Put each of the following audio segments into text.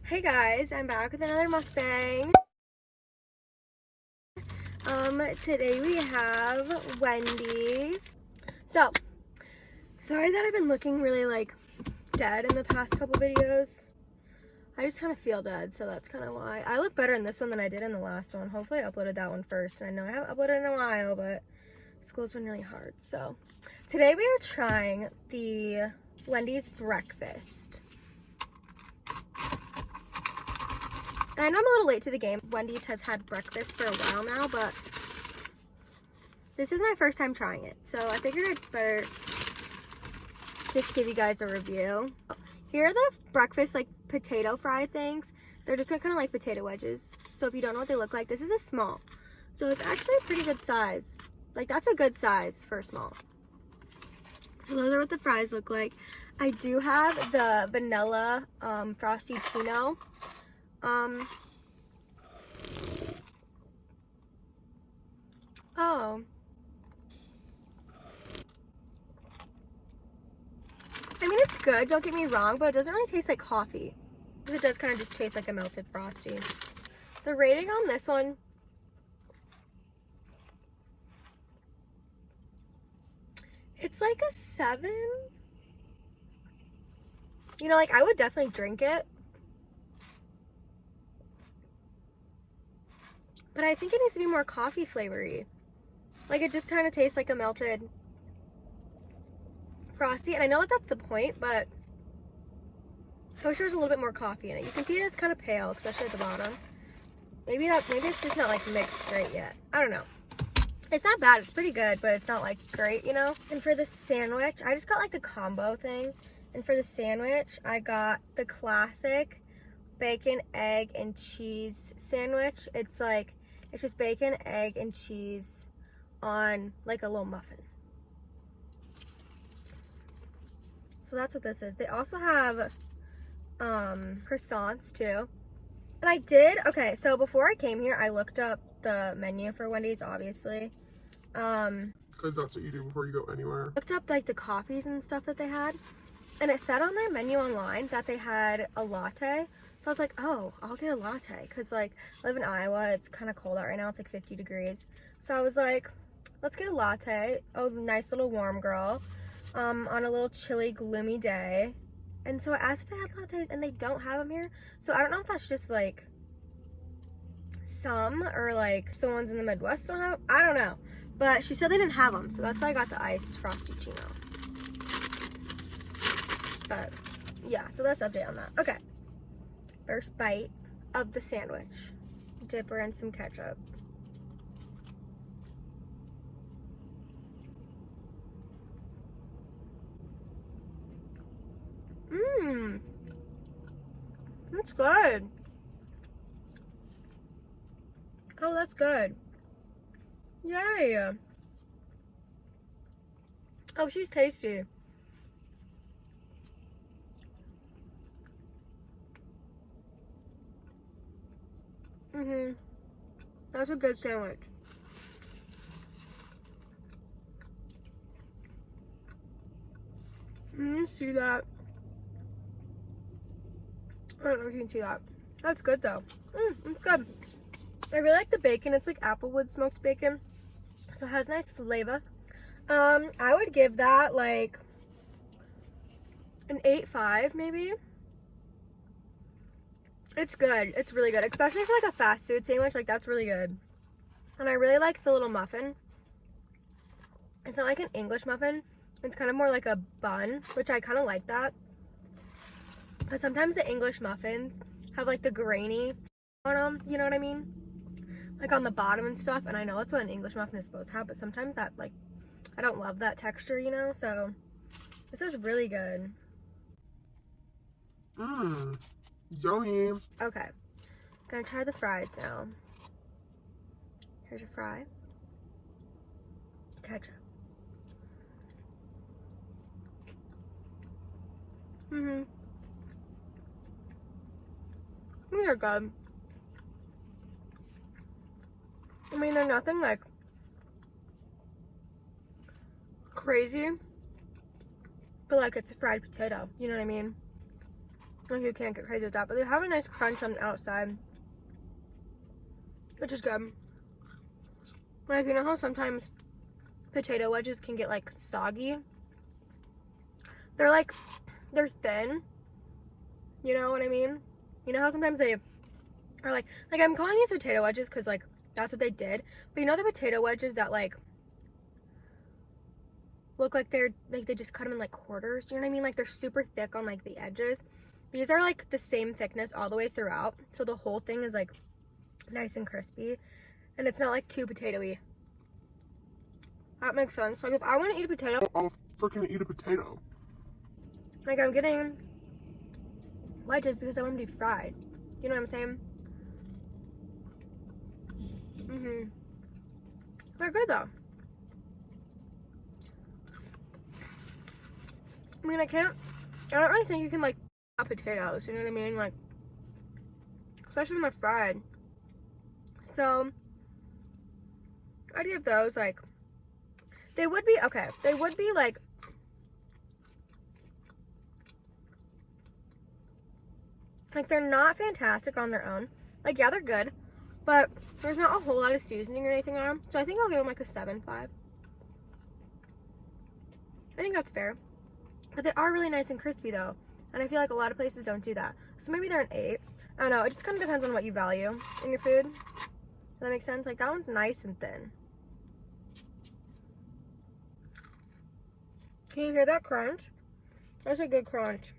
Hey guys, I'm back with another mukbang. Today we have Wendy's. So, sorry that I've been looking really like dead in the past couple videos. I just kind of feel dead, so that's kind of why. I look better in this one than I did in the last one. Hopefully I uploaded that one first. And I know I haven't uploaded in a while, but school's been really hard. So, today we are trying the Wendy's breakfast. And I know I'm a little late to the game. Wendy's has had breakfast for a while now, but this is my first time trying it. So I figured I'd better just give you guys a review. Here are the breakfast like potato fry things. They're just kind of like potato wedges. So if you don't know what they look like, this is a small. So it's actually a pretty good size. Like that's a good size for a small. So those are what the fries look like. I do have the vanilla frosty chino. Oh. I mean, it's good, don't get me wrong, but it doesn't really taste like coffee. Because it does kind of just taste like a melted Frosty. The rating on this one, it's like a 7. You know, like I would definitely drink it. But I think it needs to be more coffee flavory. Like it just kind of tastes like a melted Frosty. And I know that that's the point, but I wish there was a little bit more coffee in it. You can see it's kind of pale, especially at the bottom. Maybe it's just not like mixed great yet. I don't know. It's not bad. It's pretty good, but it's not like great, you know? And for the sandwich, I just got like the combo thing. And for the sandwich, I got the classic bacon, egg, and cheese sandwich. It's just bacon, egg, and cheese on like a little muffin. So that's what this is. They also have croissants too. And okay, so before I came here, I looked up the menu for Wendy's, obviously. Because that's what you do before you go anywhere. Looked up like the coffees and stuff that they had. And it said on their menu online that they had a latte. So I was like, oh, I'll get a latte. Because like, I live in Iowa. It's kind of cold out right now. It's like 50 degrees. So I was like, let's get a latte. Oh, nice little warm girl. On a little chilly, gloomy day. And so I asked if they had lattes, and they don't have them here. So I don't know if that's just like some, or like the ones in the Midwest don't have. I don't know. But she said they didn't have them. So that's why I got the iced Frosty Chino. But yeah, so that's the update on that. Okay. First bite of the sandwich. Dip her in some ketchup. Mmm. That's good. Oh, that's good. Yay. Oh, she's tasty. That's a good sandwich. You see that? I don't know if you can see that. That's good though. It's good. I really like the bacon. It's like applewood smoked bacon. So it has nice flavor. I would give that like an 8.5 maybe. It's good. It's really good. Especially for like a fast food sandwich. Like that's really good. And I really like the little muffin. It's not like an English muffin. It's kind of more like a bun, which I kind of like that. But sometimes the English muffins have like the grainy on them, you know what I mean? Like on the bottom and stuff. And I know that's what an English muffin is supposed to have, but sometimes that like, I don't love that texture, you know? So this is really good. Yummy. Okay, gonna try the fries now. Here's your fry. Ketchup. They're good. I mean, they're nothing like crazy, but like it's a fried potato, you know what I mean? Like, you can't get crazy with that. But they have a nice crunch on the outside, which is good. Like, you know how sometimes potato wedges can get, like, soggy? They're thin. You know what I mean? You know how sometimes they are, like I'm calling these potato wedges because, like, that's what they did. But you know the potato wedges that, like, look like they're, like, they just cut them in, like, quarters? You know what I mean? Like, they're super thick on, like, the edges. These are, like, the same thickness all the way throughout. So the whole thing is, like, nice and crispy. And it's not, like, too potato-y. That makes sense. Like, if I want to eat a potato, I'll freaking eat a potato. like, I'm getting wedges because I want them to be fried. You know what I'm saying? They're good, though. I mean, I don't really think you can, like, potatoes, you know what I mean? Like, especially when they're fried. So, I'd give those, like, they would be, like, they're not fantastic on their own. Like, yeah, they're good, but there's not a whole lot of seasoning or anything on them. So I think I'll give them, like, a 7.5. I think that's fair. But they are really nice and crispy, though. And I feel like a lot of places don't do that. So maybe they're an 8. I don't know. It just kind of depends on what you value in your food. Does that make sense? Like, that one's nice and thin. Can you hear that crunch? That's a good crunch.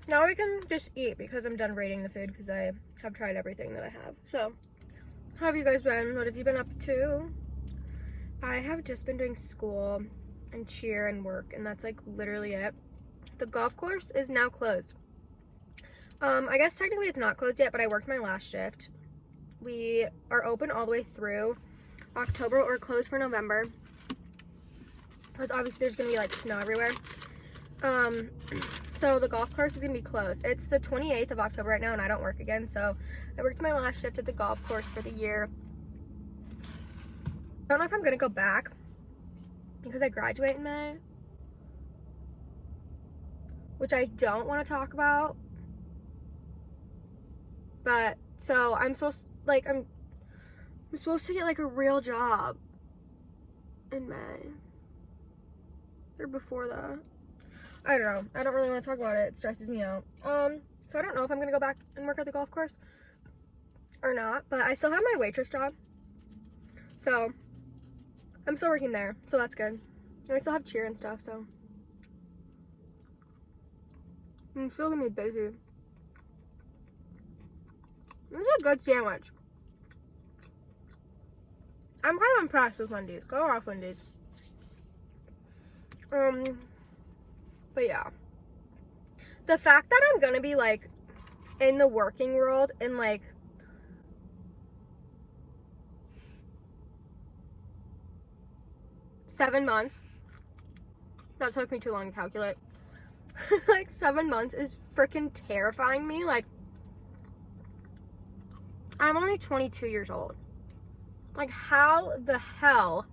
Now we can just eat because I'm done rating the food because I have tried everything that I have. So, how have you guys been? What have you been up to? I have just been doing school and cheer and work, and that's, like, literally it. The golf course is now closed. I guess technically it's not closed yet, but I worked my last shift. We are open all the way through October or closed for November. Because obviously there's going to be, like, snow everywhere. So the golf course is going to be closed. It's the 28th of October right now, and I don't work again. So I worked my last shift at the golf course for the year. I don't know if I'm going to go back because I graduate in May. Which I don't want to talk about. But, so I'm supposed, like, I'm supposed to get, like, a real job in May. Or before that. I don't know. I don't really want to talk about it. It stresses me out. So I don't know if I'm going to go back and work at the golf course or not. But I still have my waitress job. So, I'm still working there. So that's good. And I still have cheer and stuff, so. I'm still going to be busy. This is a good sandwich. I'm kind of impressed with Wendy's. Go off, Wendy's. But yeah. The fact that I'm gonna be, like, in the working world in, like, seven months. That took me too long to calculate. Like, 7 months is freaking terrifying me. Like, I'm only 22 years old. Like, how the hell,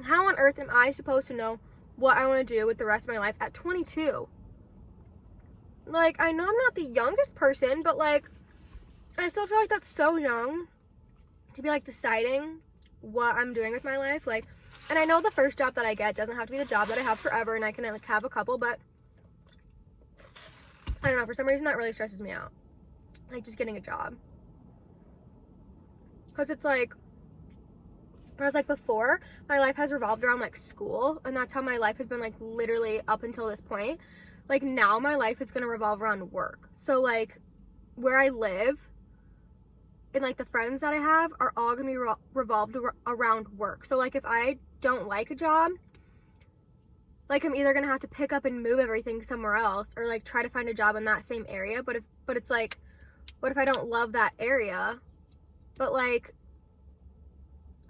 how on earth am I supposed to know what I want to do with the rest of my life at 22? Like, I know I'm not the youngest person, but, like, I still feel like that's so young to be, like, deciding what I'm doing with my life. Like, and I know the first job that I get doesn't have to be the job that I have forever, and I can, like, have a couple, but I don't know, for some reason that really stresses me out. Like, just getting a job. Because it's like, whereas, like, before, my life has revolved around, like, school, and that's how my life has been, like, literally up until this point. Like, now my life is going to revolve around work. So, like, where I live and, like, the friends that I have are all going to be revolved around work. So, like, if I don't like a job, like, I'm either going to have to pick up and move everything somewhere else or, like, try to find a job in that same area. But it's like, what if I don't love that area? But, like,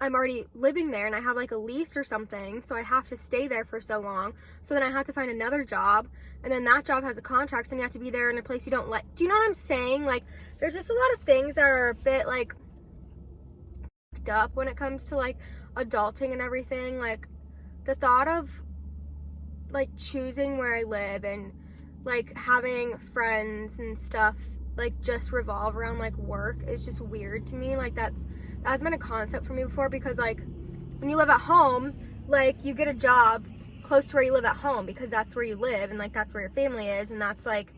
I'm already living there and I have, like, a lease or something, so I have to stay there for so long. So then I have to find another job, and then that job has a contract, so you have to be there in a place you don't like. Do you know what I'm saying? Like, there's just a lot of things that are a bit, like, fucked up when it comes to, like, adulting and everything. Like, the thought of, like choosing where I live and like having friends and stuff like just revolve around like work is just weird to me. Like that's been a concept for me before, because like when you live at home, like you get a job close to where you live at home because that's where you live and like that's where your family is, and that's like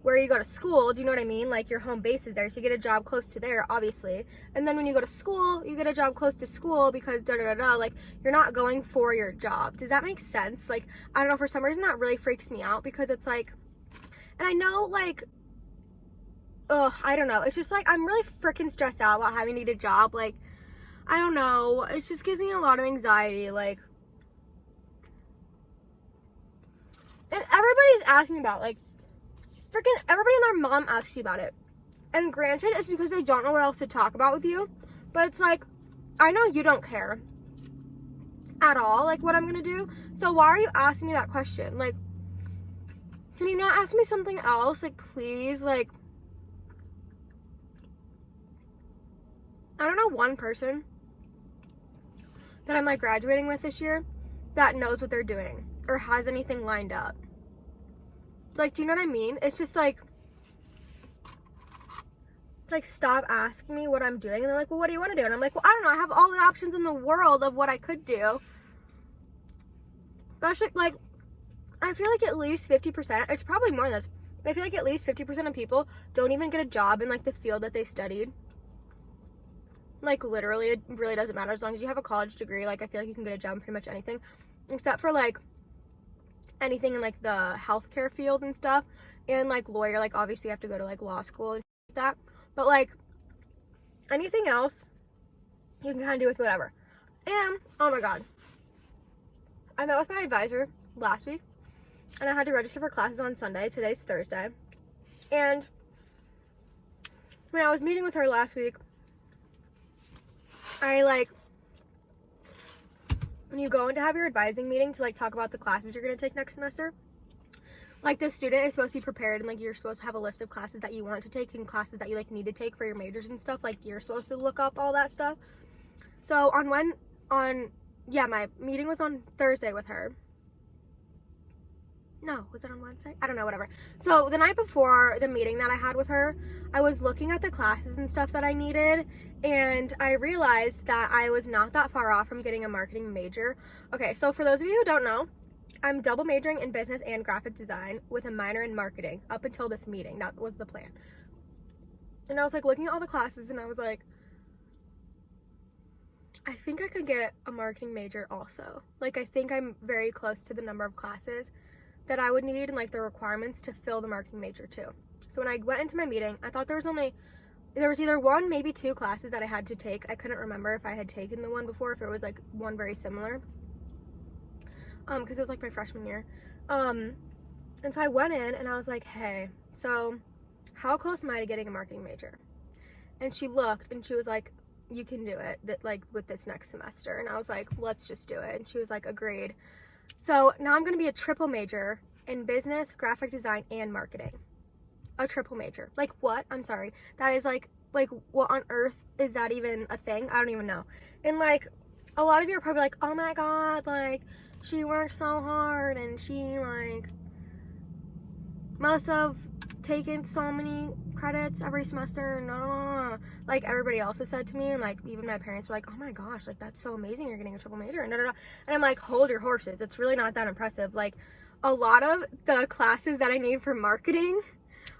where you go to school. Do you know what I mean? Like your home base is there, so you get a job close to there, obviously. And then when you go to school, you get a job close to school because da da da da. Like you're not going for your job. Does that make sense? Like I don't know, for some reason that really freaks me out, because it's like, and I know like, I don't know. It's just like I'm really freaking stressed out about having to get a job. Like I don't know. It just gives me a lot of anxiety. Like, and everybody's asking about like. Freaking everybody and their mom asks you about it. And granted, it's because they don't know what else to talk about with you. But it's like, I know you don't care at all, like, what I'm gonna do. So why are you asking me that question? Like, can you not ask me something else? Like, please, like, I don't know one person that I'm, like, graduating with this year that knows what they're doing or has anything lined up. Like, do you know what I mean? It's just like, it's like, stop asking me what I'm doing. And they're like, well, what do you want to do? And I'm like, well, I don't know. I have all the options in the world of what I could do. But like, I feel like at least 50%, it's probably more than this, but I feel like at least 50% of people don't even get a job in like the field that they studied. Like, literally, it really doesn't matter. As long as you have a college degree, like, I feel like you can get a job in pretty much anything. Except for, like, anything in like the healthcare field and stuff, and like lawyer, like obviously you have to go to like law school and like that, but like anything else you can kind of do with whatever. And oh my god, I met with my advisor last week and I had to register for classes on Sunday. Today's Thursday, and when I was meeting with her last week, I like, when you go in to have your advising meeting to like talk about the classes you're going to take next semester, like the student is supposed to be prepared, and like you're supposed to have a list of classes that you want to take and classes that you like need to take for your majors and stuff. Like you're supposed to look up all that stuff. So my meeting was on Thursday with her. No, was it on Wednesday? I don't know, whatever. So the night before the meeting that I had with her, I was looking at the classes and stuff that I needed, and I realized that I was not that far off from getting a marketing major. Okay, so for those of you who don't know, I'm double majoring in business and graphic design with a minor in marketing up until this meeting. That was the plan. And I was like looking at all the classes and I was like, I think I could get a marketing major also. Like, I think I'm very close to the number of classes that I would need and like the requirements to fill the marketing major too. So when I went into my meeting, I thought there was either one, maybe two classes that I had to take. I couldn't remember if I had taken the one before, if it was like one very similar, because it was like my freshman year. And so I went in and I was like, hey, so how close am I to getting a marketing major? And she looked and she was like, you can do it, like with this next semester. And I was like, let's just do it. And she was like, agreed. So now I'm going to be a triple major in business, graphic design, and marketing. A triple major. Like what? I'm sorry. That is like what on earth is that even a thing? I don't even know. And like a lot of you are probably like, oh my god, like she worked so hard and she like must have taken so many credits every semester. No, like everybody else has said to me, and like even my parents were like, oh my gosh, like that's so amazing, you're getting a triple major, and and I'm like, hold your horses, it's really not that impressive. Like a lot of the classes that I need for marketing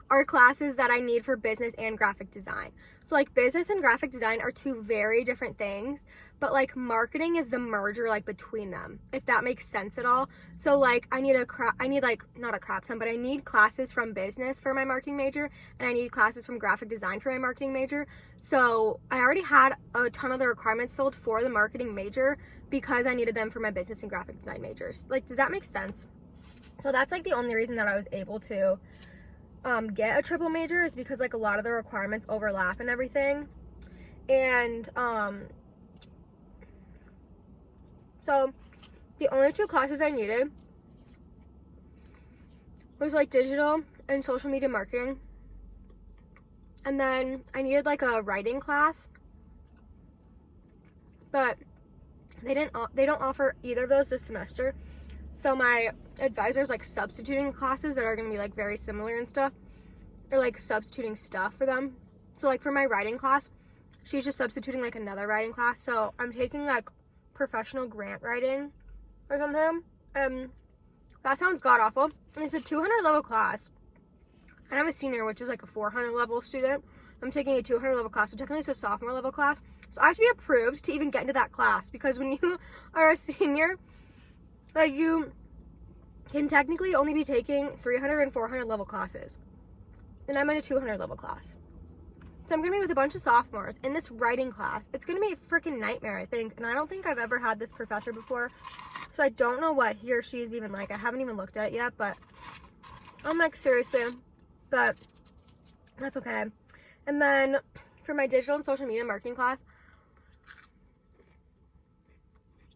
are classes that I need for business and graphic design. So like business and graphic design are two very different things, but like marketing is the merger like between them, if that makes sense at all. So like I need like not a crap ton, but I need classes from business for my marketing major, and I need classes from graphic design for my marketing major. So I already had a ton of the requirements filled for the marketing major because I needed them for my business and graphic design majors. Like, does that make sense? So that's like the only reason that I was able to get a triple major, is because like a lot of the requirements overlap and everything. And so the only two classes I needed was like digital and social media marketing, and then I needed like a writing class, but they don't offer either of those this semester. So my advisor's like substituting classes that are going to be like very similar and stuff, or like substituting stuff for them. So like for my writing class, she's just substituting like another writing class. So I'm taking like professional grant writing or something. That sounds god awful. And it's a 200 level class. And I'm a senior, which is like a 400 level student. I'm taking a 200 level class, so technically it's a sophomore level class. So I have to be approved to even get into that class, because when you are a senior, like, you can technically only be taking 300 and 400 level classes. And I'm in a 200 level class. So I'm going to be with a bunch of sophomores in this writing class. It's going to be a freaking nightmare, I think. And I don't think I've ever had this professor before. So I don't know what he or she is even like. I haven't even looked at it yet, but I'm like, seriously. But that's okay. And then for my digital and social media marketing class,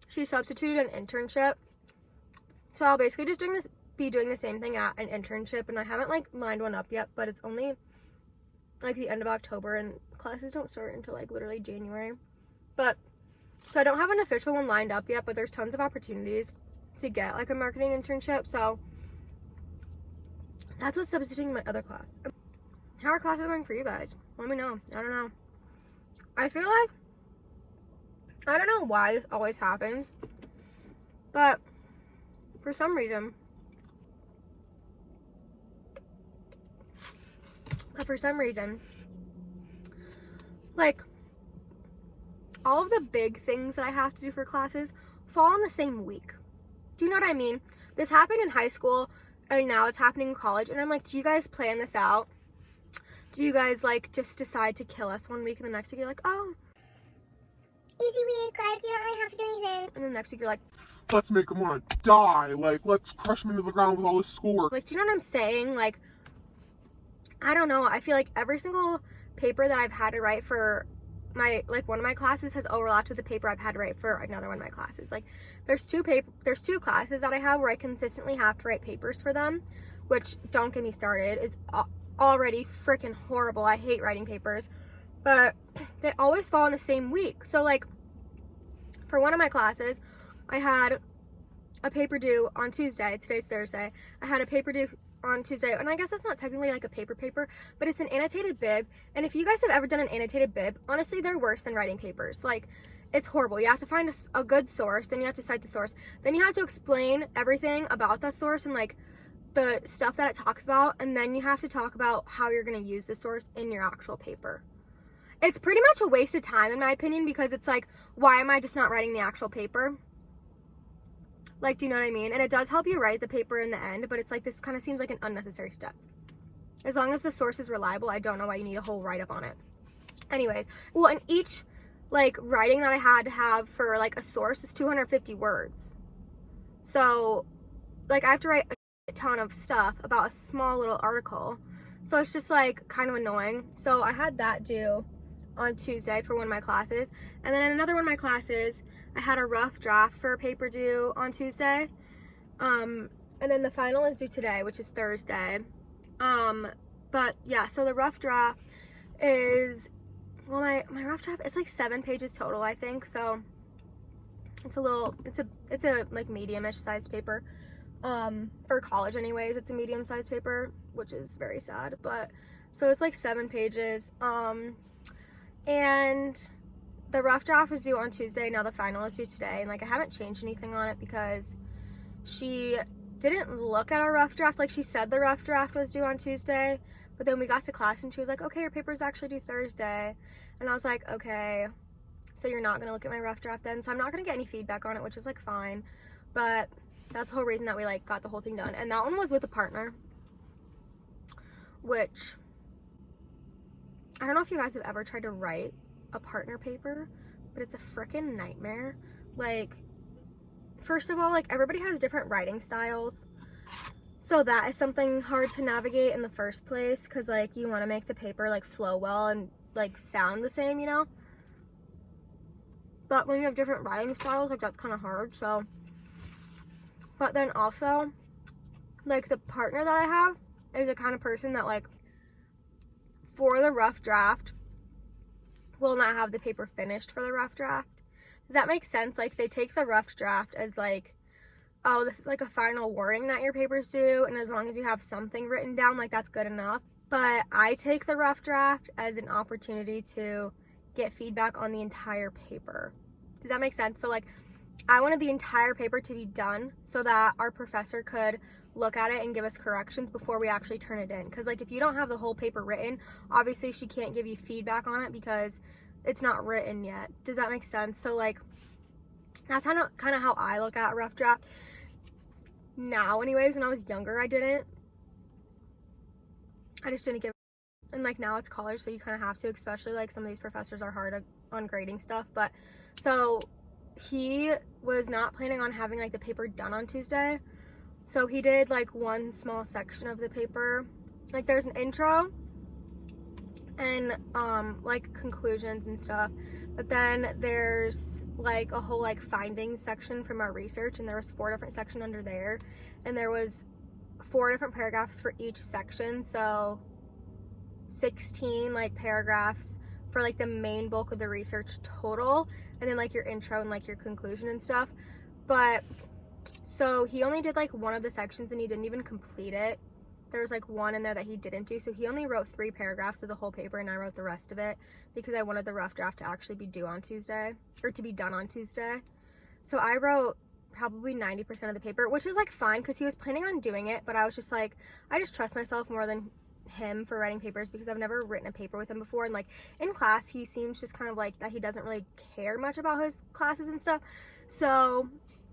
she substituted an internship. So I'll basically just be doing the same thing at an internship, and I haven't like lined one up yet, but it's only like the end of October, and classes don't start until like literally January. But so I don't have an official one lined up yet, but there's tons of opportunities to get like a marketing internship. So that's what's substituting my other class. How are classes going for you guys? Let me know. I don't know. I feel like, I don't know why this always happens, but for some reason, like, all of the big things that I have to do for classes fall on the same week. Do you know what I mean? This happened in high school, and now it's happening in college, and I'm like, do you guys plan this out? Do you guys, like, just decide to kill us one week, and the next week you're like, oh, easy week, like, you don't really have to do anything. And the next week you're like, let's make them want to die. Like, let's crush them into the ground with all this schoolwork. like, do you know what I'm saying? Like, I don't know. I feel like every single paper that I've had to write for my, like, one of my classes has overlapped with the paper I've had to write for another one of my classes. Like, there's two classes that I have where I consistently have to write papers for them, which, don't get me started, is already freaking horrible. I hate writing papers, but they always fall in the same week. So like for one of my classes, I had a paper due on Tuesday. Today's Thursday. I had a paper due on Tuesday, and I guess that's not technically like a paper, but it's an annotated bib. And if you guys have ever done an annotated bib, honestly, they're worse than writing papers. Like, it's horrible. You have to find a good source, then you have to cite the source, then you have to explain everything about the source and like the stuff that it talks about, and then you have to talk about how you're going to use the source in your actual paper. It's pretty much a waste of time in my opinion, because it's like, why am I just not writing the actual paper? Like, do you know what I mean? And it does help you write the paper in the end, but it's like, this kind of seems like an unnecessary step. As long as the source is reliable, I don't know why you need a whole write-up on it. Anyways, well, and each like writing that I had to have for like a source is 250 words. So like I have to write a ton of stuff about a small little article. So it's just like kind of annoying. So I had that due on Tuesday for one of my classes. And then in another one of my classes, I had a rough draft for a paper due on Tuesday. And then the final is due today, which is Thursday. But yeah, so the rough draft is, well, my rough draft is like 7 pages total, I think. So it's a like medium-ish sized paper. For college anyways, it's a medium-sized paper, which is very sad, but so it's like 7 pages. And the rough draft was due on Tuesday. Now the final is due today, and like I haven't changed anything on it because she didn't look at our rough draft. Like, she said the rough draft was due on Tuesday, but then we got to class and she was like, okay, your paper's actually due Thursday. And I was like, okay, so you're not gonna look at my rough draft then? So I'm not gonna get any feedback on it, which is like fine, but that's the whole reason that we like got the whole thing done. And that one was with a partner, which I don't know if you guys have ever tried to write a partner paper, but it's a freaking nightmare. Like, first of all, like, everybody has different writing styles, so that is something hard to navigate in the first place, because like you want to make the paper like flow well and like sound the same, you know, but when you have different writing styles, like, that's kind of hard. So, but then also, like, the partner that I have is the kind of person that, like, for the rough draft, will not have the paper finished for the rough draft. Does that make sense? Like, they take the rough draft as, like, oh, this is like a final wording that your paper's due, and as long as you have something written down, like that's good enough. But I take the rough draft as an opportunity to get feedback on the entire paper. Does that make sense? So like, I wanted the entire paper to be done so that our professor could look at it and give us corrections before we actually turn it in. Because like, if you don't have the whole paper written, obviously she can't give you feedback on it because it's not written yet. Does that make sense? So like, that's kind of how I look at a rough draft now. Anyways, when I was younger, I just didn't give. And like, now it's college, so you kind of have to, especially like some of these professors are hard on grading stuff. But so he was not planning on having like the paper done on Tuesday, so he did like one small section of the paper. Like, there's an intro and like conclusions and stuff, but then there's like a whole like findings section from our research, and there was 4 different sections under there, and there was 4 different paragraphs for each section, so 16 like paragraphs for like the main bulk of the research total, and then like your intro and like your conclusion and stuff. But so he only did like one of the sections, and he didn't even complete it. There was like one in there that he didn't do, so he only wrote 3 paragraphs of the whole paper, and I wrote the rest of it because I wanted the rough draft to actually be due on Tuesday, or to be done on Tuesday. So I wrote probably 90% of the paper, which is like fine because he was planning on doing it, but I was just like, I just trust myself more than him for writing papers because I've never written a paper with him before, and like in class he seems just kind of like that he doesn't really care much about his classes and stuff. So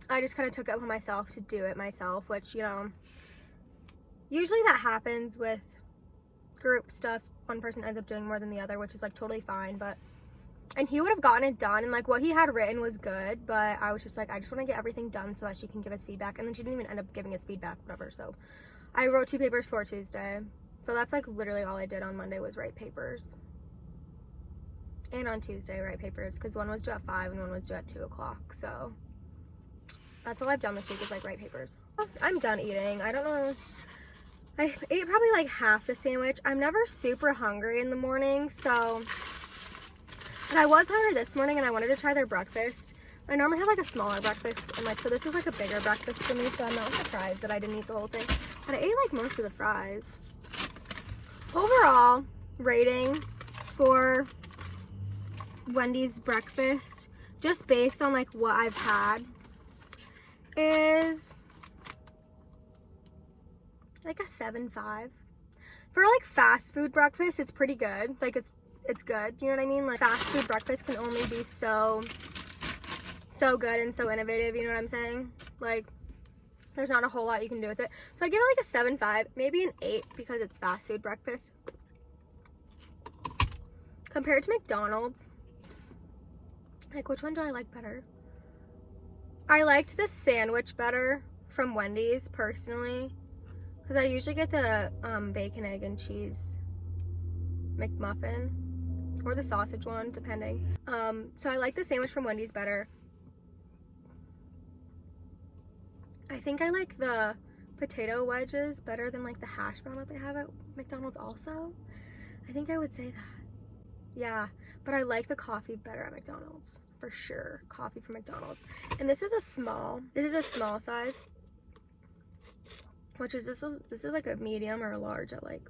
I just kind of took it upon myself to do it myself, which, you know, usually that happens with group stuff. One person ends up doing more than the other, which is like totally fine. But and he would have gotten it done, and like what he had written was good, but I was just like, I just want to get everything done so that she can give us feedback. And then she didn't even end up giving us feedback, whatever. So I wrote 2 papers for Tuesday. So that's like literally all I did on Monday was write papers. And on Tuesday, write papers, because one was due at 5 and one was due at 2 o'clock. So that's all I've done this week is like write papers. I'm done eating. I don't know. I ate probably like half the sandwich. I'm never super hungry in the morning, so. And I was hungry this morning, and I wanted to try their breakfast. I normally have like a smaller breakfast, and like, so this was like a bigger breakfast for me, so I'm not surprised that I didn't eat the whole thing. But I ate like most of the fries. Overall rating for Wendy's breakfast, just based on like what I've had, is like a 7.5. For like fast food breakfast, it's pretty good. Like it's good, you know what I mean? Like, fast food breakfast can only be so good and so innovative, you know what I'm saying? Like, there's not a whole lot you can do with it. So I give it like a 7.5, maybe an 8 because it's fast food breakfast. Compared to McDonald's, like, which one do I like better? I liked the sandwich better from Wendy's, personally, because I usually get the bacon, egg, and cheese McMuffin, or the sausage one, depending. So I like the sandwich from Wendy's better. I think I like the potato wedges better than like the hash brown that they have at McDonald's also. I think I would say that. Yeah, but I like the coffee better at McDonald's, for sure. Coffee from McDonald's. And this is a small size, which is, this is like a medium or a large at like,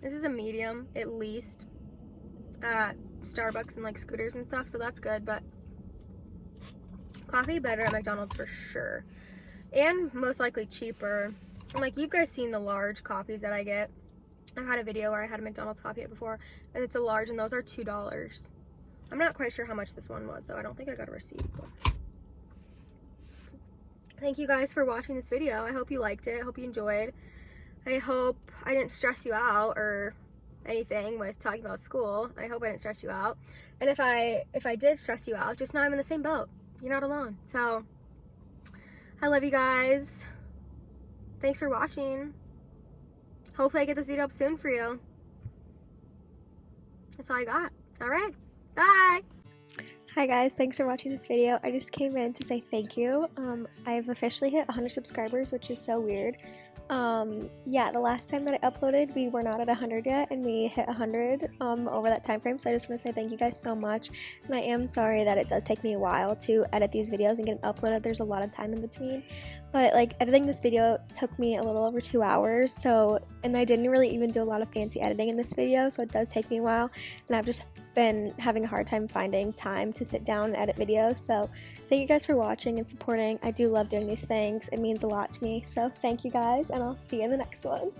this is a medium at least at Starbucks and like Scooters and stuff, so that's good. But coffee better at McDonald's for sure, and most likely cheaper. And like, you've guys seen the large coffees that I get. I've had a video where I had a McDonald's coffee before, and it's a large, and those are $2. I'm not quite sure how much this one was, so I don't think I got a receipt. But thank you guys for watching this video. I hope you liked it. I hope you enjoyed. I hope I didn't stress you out or anything with talking about school. I hope I didn't stress you out. And if I did stress you out, just know I'm in the same boat. You're not alone. So I love you guys. Thanks for watching. Hopefully I get this video up soon for you. That's all I got. All right. Bye. Hi guys, thanks for watching this video. I just came in to say thank you. I've officially hit 100 subscribers, which is so weird. Yeah, the last time that I uploaded, we were not at 100 yet, and we hit 100 over that time frame. So I just want to say thank you guys so much, and I am sorry that it does take me a while to edit these videos and get them uploaded. There's a lot of time in between, but like editing this video took me a little over 2 hours. So, and I didn't really even do a lot of fancy editing in this video, so it does take me a while, and I've just been having a hard time finding time to sit down and edit videos. So thank you guys for watching and supporting. I do love doing these things. It means a lot to me. So thank you guys, and I'll see you in the next one.